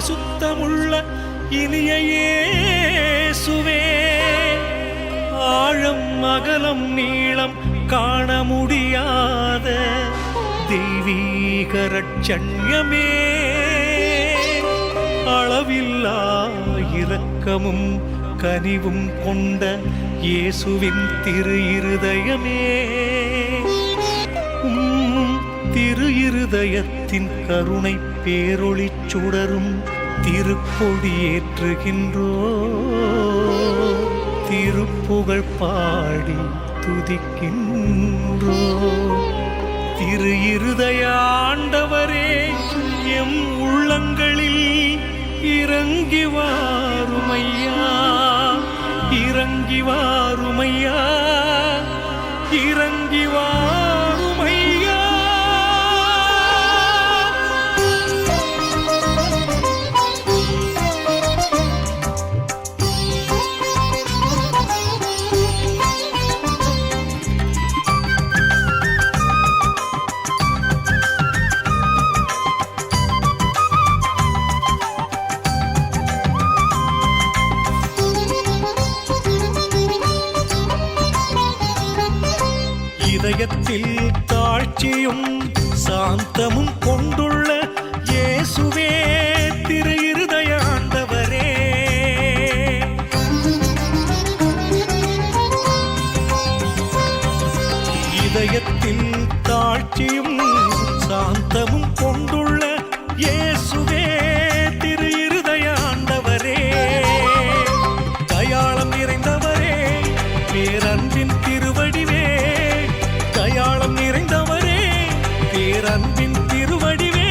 பரிசுத்தமுள்ள இனிய இயேசுவே, ஆழம் அகலம் நீளம் காண முடியாத தெய்வீக ரட்சண்யமே, அளவில்லா இரக்கமும் கனிவும் கொண்ட இயேசுவின் திரு இருதயமே, திரு இருதயத்தின் கருணை பேரொளி சுடரும் திருக்கொடி ஏற்றுகின்றோ, திருப்புகழ் பாடி துதிக்கின்றோ. திரு இருதய ஆண்டவரே, எம் உள்ளங்களில் இறங்கி வாருமையா, இறங்கி வாருமையா, இறங்கி வாருமையா. இதயத்தில் தாழ்ச்சியும் சாந்தமும் கொண்டுள்ள இயேசுவே, திரு இருதய ஆண்டவரே, இதயத்தில் தாழ்ச்சியும் சாந்தமும் கொண்டுள்ள இயேசுவே, திரு இருதய ஆண்டவரே, தயாளம் நிறைந்தவரே, பேரன்பின் திருவடிவே, தயாளம் நிறைந்தவரே, பேரன்பின் திருவடிவே,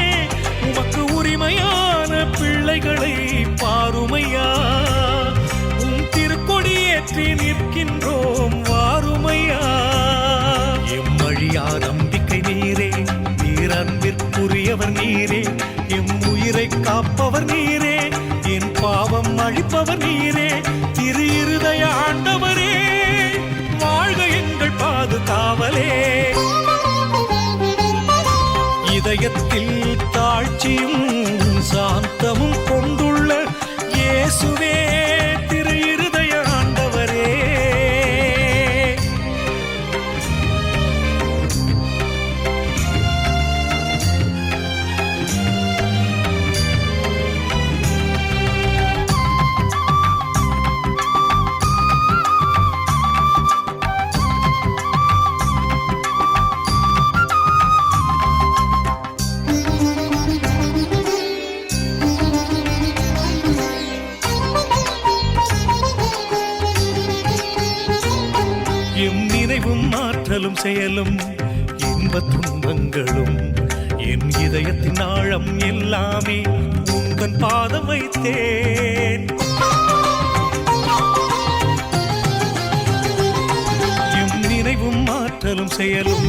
உமக்கு உரிமையான பிள்ளைகளை பாருமையா, உம் திருக்கொடி ஏற்றி நிற்கின்றோம் வாருமையா. எம்மழியா நம்பிக்கை நீரே, பேரன்பிற்குரியவர் நீரே, எம் உயிரை காப்பவர் நீரே, என் பாவம் அழிப்பவர் நீரே, திரு இருதய ஆண்டவரே, வாழ்க எங்கள் பாதுகாவலே. இதயத்தில் தாழ்ச்சியும் சாந்தமும் கொண்டுள்ள இயேசுவே, திரு இருதய ஆண்டவரே. எம் நினைவும் ஆற்றலும் செயலும் இன்ப துன்பங்களும் என் இதயத்தின் ஆழம் எல்லாமே உங்கள் பாதம் வைத்தேன். எம் நினைவும் ஆற்றலும் செயலும்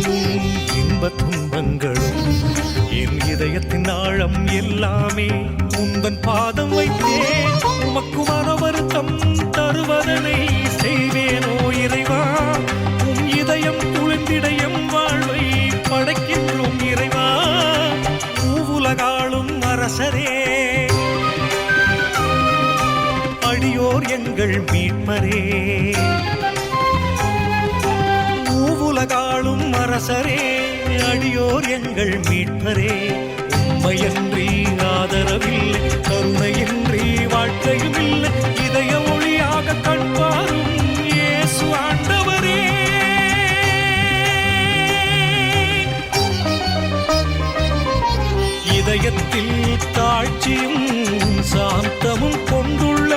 இன்ப துன்பங்களும் என் இதயத்தின் ஆழம் எல்லாமே உங்கள் பாதம் வைத்தேன். உமக்கு மன வருத்தம் தருவதனை செய்வேனோ இறைவா, உம் இதயம் குளிர்ந்திட எம் வாழ்வை படைக்கின்றோம் இறைவா. உலகாளும் அரசரே, அடியோர் எங்கள் மீட்பரே, உலகாளும் அரசரே, அடியோர் எங்கள் மீட்பரே, உம்மையன்றி ஆதரவில்லை, கருணையின்றி வாழ்க்கையும் இல்லை, இதய ஒளியாக கண்பாரும் இயேசு ஆண்டவரே. இதயத்தில் தாழ்ச்சியும் சாந்தமும் கொண்டுள்ள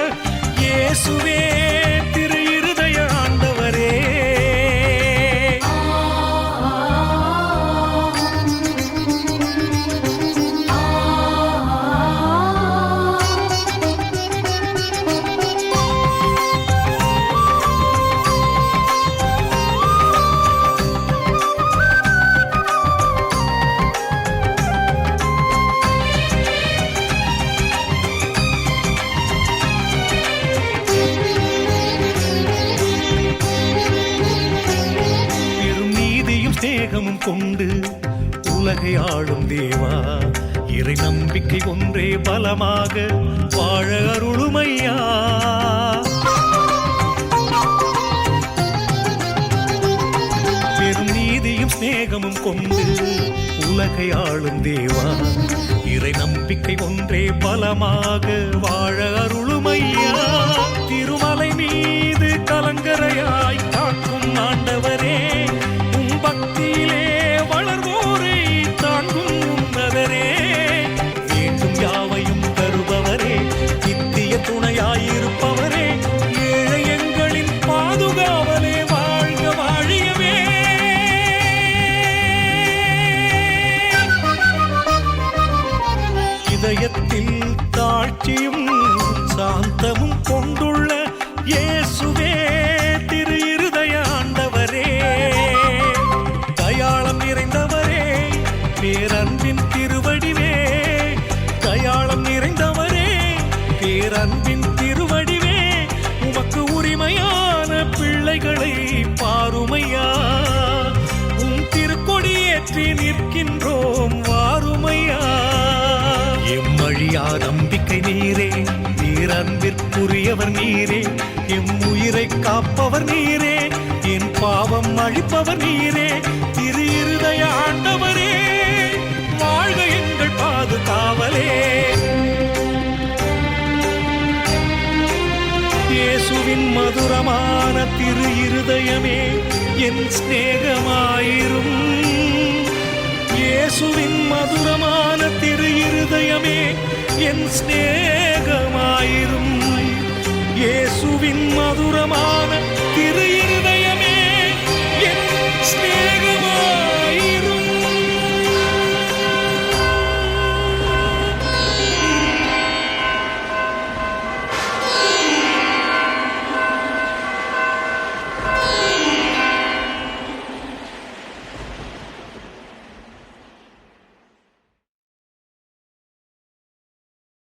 இயேசுவே, திரு இருதய ஆண்டவரே. சிநேகமும் கொண்டு உலகை ஆளும் தேவா, இறை நம்பிக்கை ஒன்றே பலமாக வாழ அருளுமையா. பெரும் நீதியும் சிநேகமும் கொண்டு உலகை ஆளும் தேவா, இறை நம்பிக்கை ஒன்றே பலமாக வாழ அருளுமையா. திருமலை மீது கலங்கரையாய் காக்கும் ஆண்டவரே, உம் பக்தியிலே வளர்வோரை தாங்கும் உன்னதரே, வேண்டும் யாவையும் தருபவரே, நித்திய துணையாயிருப்பவரே, ஏழை எங்களின் பாதுகாவலே, வாழ்க வாழியவே. இதயத்தில் தாழ்ச்சியும் சாந்தமும் கொண்டுள்ள இயேசுவே திரு இருதய ஆண்டவரே, தயாளம் நிறைந்தவரே, பேரன்பின் திருவடிவே, தயாளம் நிறைந்தவரே, பேரன்பின் திருவடிவே, உமக்கு உரிமையான பிள்ளைகளை பாருமையா, உம் திருக்கொடியேற்றி நிற்கின்றோம் வாருமையா. எம்மழியா நம்பிக்கை நீரே, பேரன்பிற்குரியவர் நீரே, எம் உயிரை காப்பவர் நீரே, என் பாவம் அழிப்பவர் நீரே, திரு இருதய ஆண்டவரே, வாழ்க எங்கள் பாதுகாவலே. இயேசுவின் மதுரமான திரு இருதயமே என் சிநேகமாயிரும், இயேசுவின் மதுரமான திரு இருதயமே என் சிநேகமாயிரும், இயேசுவின் மதுரமான திரு